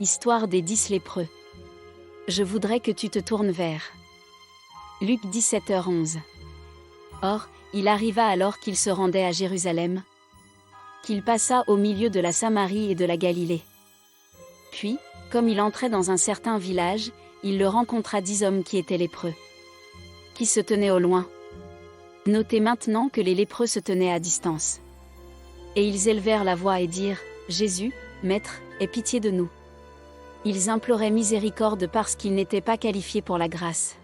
Histoire des 10 lépreux. Je voudrais que tu te tournes vers. Luc 17h11. Or, il arriva alors qu'il se rendait à Jérusalem, qu'il passa au milieu de la Samarie et de la Galilée. Puis, comme il entrait dans un certain village, il le rencontra 10 hommes qui étaient lépreux, qui se tenaient au loin. Notez maintenant que les lépreux se tenaient à distance. Et ils élevèrent la voix et dirent, « Jésus, Maître, aie pitié de nous. » Ils imploraient miséricorde parce qu'ils n'étaient pas qualifiés pour la grâce.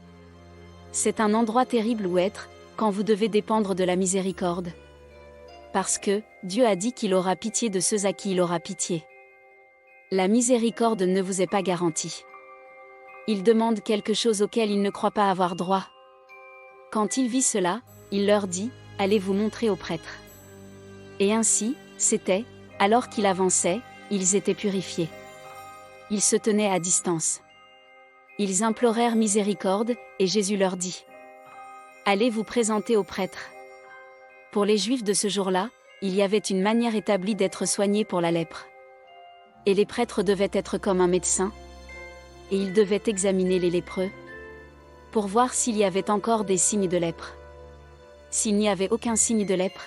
C'est un endroit terrible où être, quand vous devez dépendre de la miséricorde. Parce que, Dieu a dit qu'il aura pitié de ceux à qui il aura pitié. La miséricorde ne vous est pas garantie. Il demande quelque chose auquel il ne croit pas avoir droit. Quand il vit cela, il leur dit, « Allez vous montrer au prêtre. » Et ainsi, c'était, alors qu'il avançait, ils étaient purifiés. Ils se tenaient à distance. Ils implorèrent miséricorde, et Jésus leur dit, « Allez vous présenter au prêtre. » Pour les Juifs de ce jour-là, il y avait une manière établie d'être soigné pour la lèpre. Et les prêtres devaient être comme un médecin, et ils devaient examiner les lépreux, pour voir s'il y avait encore des signes de lèpre. S'il n'y avait aucun signe de lèpre,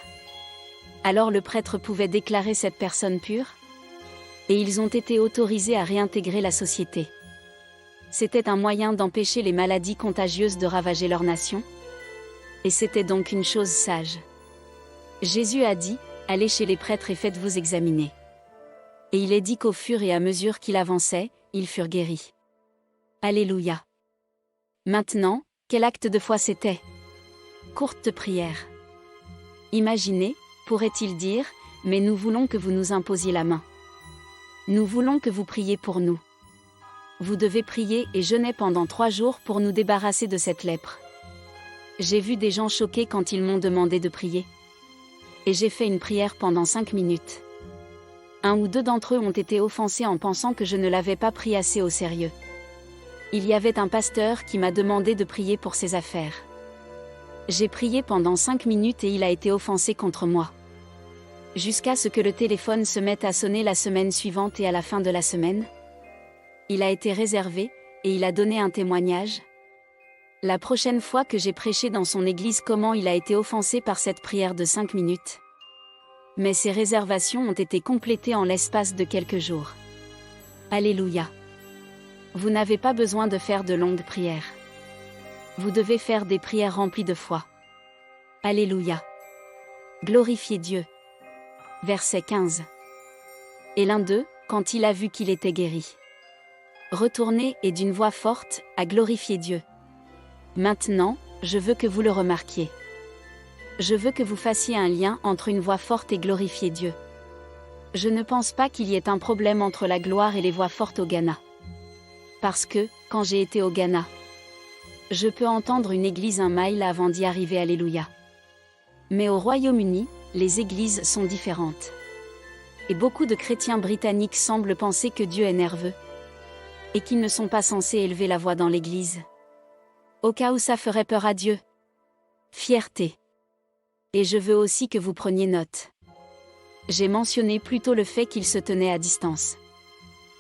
alors le prêtre pouvait déclarer cette personne pure, et ils ont été autorisés à réintégrer la société. C'était un moyen d'empêcher les maladies contagieuses de ravager leur nation, et c'était donc une chose sage. Jésus a dit, « Allez chez les prêtres et faites-vous examiner. » Et il est dit qu'au fur et à mesure qu'il avançait, ils furent guéris. Alléluia. Maintenant, quel acte de foi c'était? Courte prière. Imaginez, pourrait-il dire, « Mais nous voulons que vous nous imposiez la main. Nous voulons que vous priez pour nous. Vous devez prier et jeûner pendant 3 jours pour nous débarrasser de cette lèpre. » J'ai vu des gens choqués quand ils m'ont demandé de prier. Et j'ai fait une prière pendant 5 minutes. 1 ou 2 d'entre eux ont été offensés en pensant que je ne l'avais pas pris assez au sérieux. Il y avait un pasteur qui m'a demandé de prier pour ses affaires. J'ai prié pendant 5 minutes et il a été offensé contre moi. Jusqu'à ce que le téléphone se mette à sonner la semaine suivante et à la fin de la semaine. Il a été réservé, et il a donné un témoignage. La prochaine fois que j'ai prêché dans son église comment il a été offensé par cette prière de 5 minutes. Mais ces réservations ont été complétées en l'espace de quelques jours. Alléluia. Vous n'avez pas besoin de faire de longues prières. Vous devez faire des prières remplies de foi. Alléluia. Glorifiez Dieu. Verset 15. Et l'un d'eux, quand il a vu qu'il était guéri, retourné et d'une voix forte, a glorifié Dieu. Maintenant, je veux que vous le remarquiez. Je veux que vous fassiez un lien entre une voix forte et glorifier Dieu. Je ne pense pas qu'il y ait un problème entre la gloire et les voix fortes au Ghana. Parce que, quand j'ai été au Ghana, je peux entendre une église 1 mile avant d'y arriver, alléluia. Mais au Royaume-Uni, les églises sont différentes. Et beaucoup de chrétiens britanniques semblent penser que Dieu est nerveux. Et qu'ils ne sont pas censés élever la voix dans l'église. Au cas où ça ferait peur à Dieu. Fierté. Et je veux aussi que vous preniez note. J'ai mentionné plutôt le fait qu'il se tenait à distance.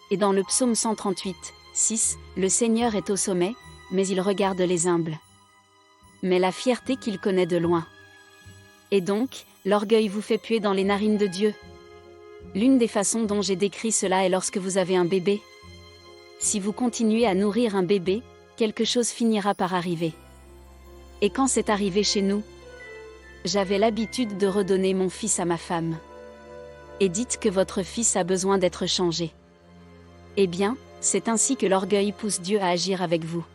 Et dans le psaume 138, 6, le Seigneur est au sommet, mais il regarde les humbles. Mais la fierté qu'il connaît de loin. Et donc, l'orgueil vous fait puer dans les narines de Dieu. L'une des façons dont j'ai décrit cela est lorsque vous avez un bébé. Si vous continuez à nourrir un bébé, quelque chose finira par arriver. Et quand c'est arrivé chez nous, j'avais l'habitude de redonner mon fils à ma femme. Et dites que votre fils a besoin d'être changé. Eh bien, c'est ainsi que l'orgueil pousse Dieu à agir avec vous.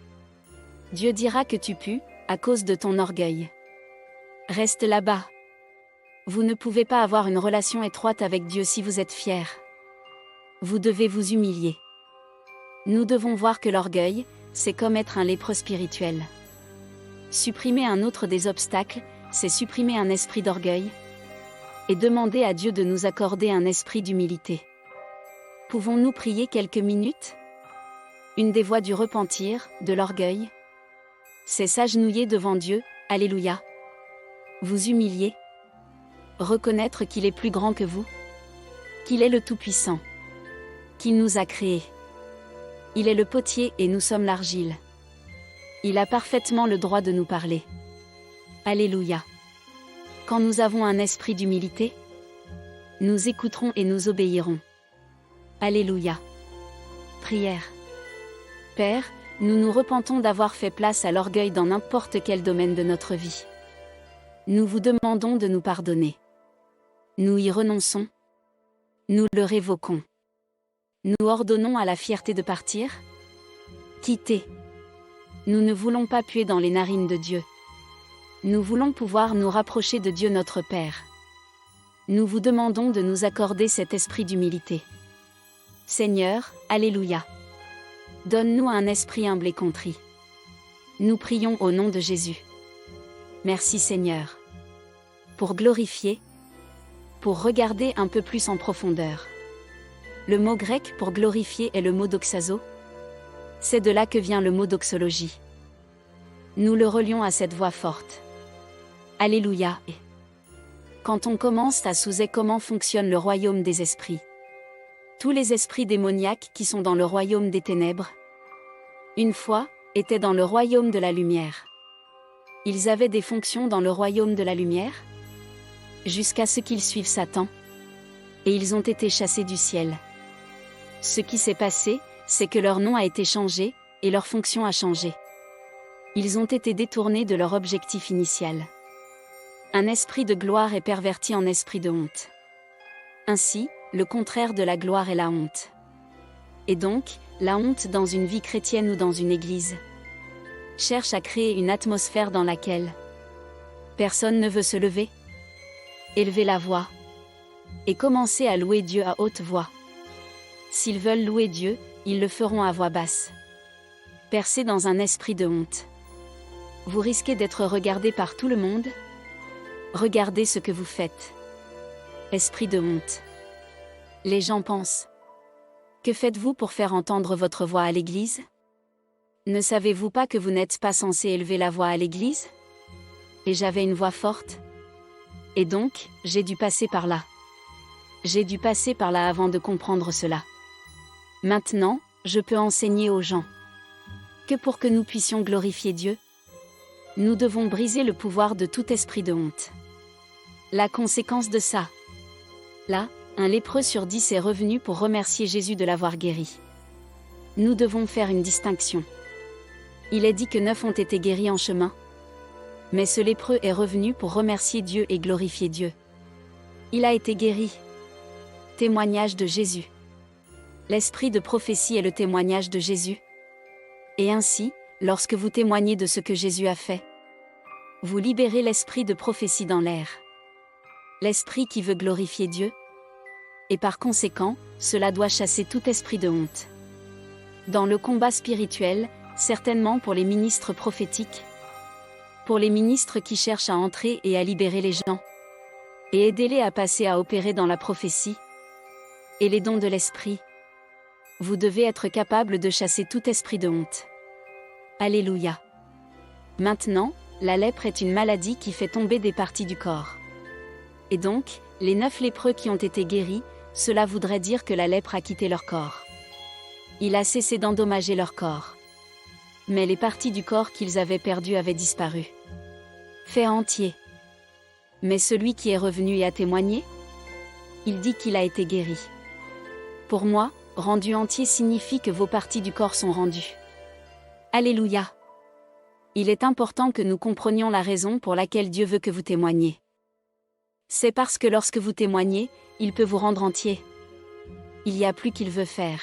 Dieu dira que tu pues, à cause de ton orgueil. Reste là-bas. Vous ne pouvez pas avoir une relation étroite avec Dieu si vous êtes fier. Vous devez vous humilier. Nous devons voir que l'orgueil, c'est comme être un lépreux spirituel. Supprimer un autre des obstacles, c'est supprimer un esprit d'orgueil. Et demander à Dieu de nous accorder un esprit d'humilité. Pouvons-nous prier quelques minutes? Une des voies du repentir, de l'orgueil, c'est s'agenouiller devant Dieu, alléluia. Vous humilier. Reconnaître qu'il est plus grand que vous. Qu'il est le Tout-Puissant. Qu'il nous a créés. Il est le potier et nous sommes l'argile. Il a parfaitement le droit de nous parler. Alléluia. Quand nous avons un esprit d'humilité, nous écouterons et nous obéirons. Alléluia. Prière. Père, nous nous repentons d'avoir fait place à l'orgueil dans n'importe quel domaine de notre vie. Nous vous demandons de nous pardonner. Nous y renonçons. Nous le révoquons. Nous ordonnons à la fierté de partir. Quitter. Nous ne voulons pas puer dans les narines de Dieu. Nous voulons pouvoir nous rapprocher de Dieu notre Père. Nous vous demandons de nous accorder cet esprit d'humilité. Seigneur, Alléluia. Donne-nous un esprit humble et contrit. Nous prions au nom de Jésus. Merci Seigneur. Pour glorifier, pour regarder un peu plus en profondeur. Le mot grec pour glorifier est le mot doxazo. C'est de là que vient le mot doxologie. Nous le relions à cette voix forte. Alléluia. Quand on commence à souser comment fonctionne le royaume des esprits. Tous les esprits démoniaques qui sont dans le royaume des ténèbres, une fois, étaient dans le royaume de la lumière. Ils avaient des fonctions dans le royaume de la lumière, jusqu'à ce qu'ils suivent Satan. Et ils ont été chassés du ciel. Ce qui s'est passé, c'est que leur nom a été changé, et leur fonction a changé. Ils ont été détournés de leur objectif initial. Un esprit de gloire est perverti en esprit de honte. Ainsi, le contraire de la gloire est la honte. Et donc, la honte dans une vie chrétienne ou dans une église cherche à créer une atmosphère dans laquelle personne ne veut se lever, élever la voix et commencer à louer Dieu à haute voix. S'ils veulent louer Dieu, ils le feront à voix basse. Percés dans un esprit de honte. Vous risquez d'être regardé par tout le monde. Regardez ce que vous faites. Esprit de honte. Les gens pensent. Que faites-vous pour faire entendre votre voix à l'église? Ne savez-vous pas que vous n'êtes pas censé élever la voix à l'église? Et j'avais une voix forte. Et donc, j'ai dû passer par là. J'ai dû passer par là avant de comprendre cela. Maintenant, je peux enseigner aux gens que pour que nous puissions glorifier Dieu, nous devons briser le pouvoir de tout esprit de honte. La conséquence de ça. Là, un lépreux sur 10 est revenu pour remercier Jésus de l'avoir guéri. Nous devons faire une distinction. Il est dit que 9 ont été guéris en chemin. Mais ce lépreux est revenu pour remercier Dieu et glorifier Dieu. Il a été guéri. Témoignage de Jésus. L'esprit de prophétie est le témoignage de Jésus. Et ainsi, lorsque vous témoignez de ce que Jésus a fait, vous libérez l'esprit de prophétie dans l'air. L'esprit qui veut glorifier Dieu. Et par conséquent, cela doit chasser tout esprit de honte. Dans le combat spirituel, certainement pour les ministres prophétiques, pour les ministres qui cherchent à entrer et à libérer les gens, et aider-les à passer à opérer dans la prophétie, et les dons de l'esprit, vous devez être capable de chasser tout esprit de honte. Alléluia. Maintenant, la lèpre est une maladie qui fait tomber des parties du corps. Et donc, les 9 lépreux qui ont été guéris, cela voudrait dire que la lèpre a quitté leur corps. Il a cessé d'endommager leur corps. Mais les parties du corps qu'ils avaient perdues avaient disparu. Fait entier. Mais celui qui est revenu et a témoigné, il dit qu'il a été guéri. Pour moi, rendu entier signifie que vos parties du corps sont rendues. Alléluia. Il est important que nous comprenions la raison pour laquelle Dieu veut que vous témoigniez. C'est parce que lorsque vous témoignez, il peut vous rendre entier. Il n'y a plus qu'il veut faire.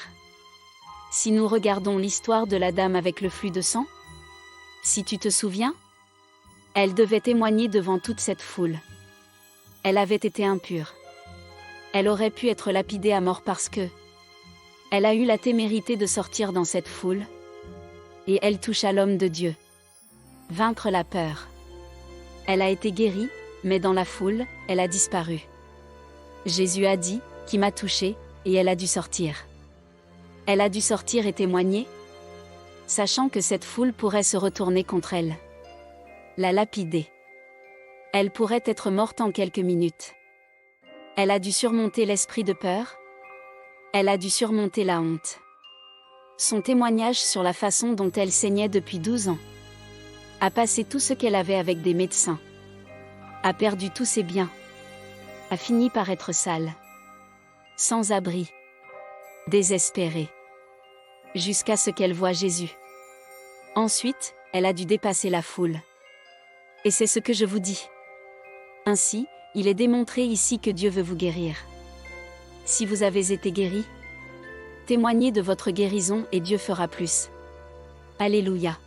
Si nous regardons l'histoire de la dame avec le flux de sang, si tu te souviens, elle devait témoigner devant toute cette foule. Elle avait été impure. Elle aurait pu être lapidée à mort parce que elle a eu la témérité de sortir dans cette foule. Et elle touche à l'homme de Dieu. Vaincre la peur. Elle a été guérie, mais dans la foule, elle a disparu. Jésus a dit, qui m'a touchée, et elle a dû sortir. Elle a dû sortir et témoigner, sachant que cette foule pourrait se retourner contre elle. La lapider. Elle pourrait être morte en quelques minutes. Elle a dû surmonter l'esprit de peur. Elle a dû surmonter la honte. Son témoignage sur la façon dont elle saignait depuis 12 ans. A passé tout ce qu'elle avait avec des médecins. A perdu tous ses biens. A fini par être sale. Sans abri. Désespérée. Jusqu'à ce qu'elle voie Jésus. Ensuite, elle a dû dépasser la foule. Et c'est ce que je vous dis. Ainsi, il est démontré ici que Dieu veut vous guérir. Si vous avez été guéri, témoignez de votre guérison et Dieu fera plus. Alléluia.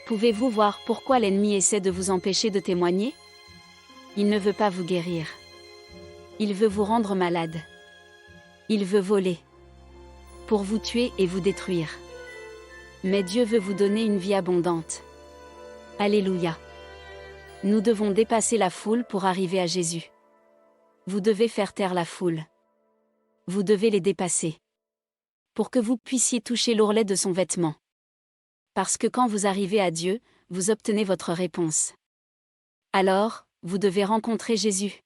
Pouvez-vous voir pourquoi l'ennemi essaie de vous empêcher de témoigner? Il ne veut pas vous guérir. Il veut vous rendre malade. Il veut voler. Pour vous tuer et vous détruire. Mais Dieu veut vous donner une vie abondante. Alléluia. Nous devons dépasser la foule pour arriver à Jésus. Vous devez faire taire la foule. Vous devez les dépasser. Pour que vous puissiez toucher l'ourlet de son vêtement. Parce que quand vous arrivez à Dieu, vous obtenez votre réponse. Alors, vous devez rencontrer Jésus.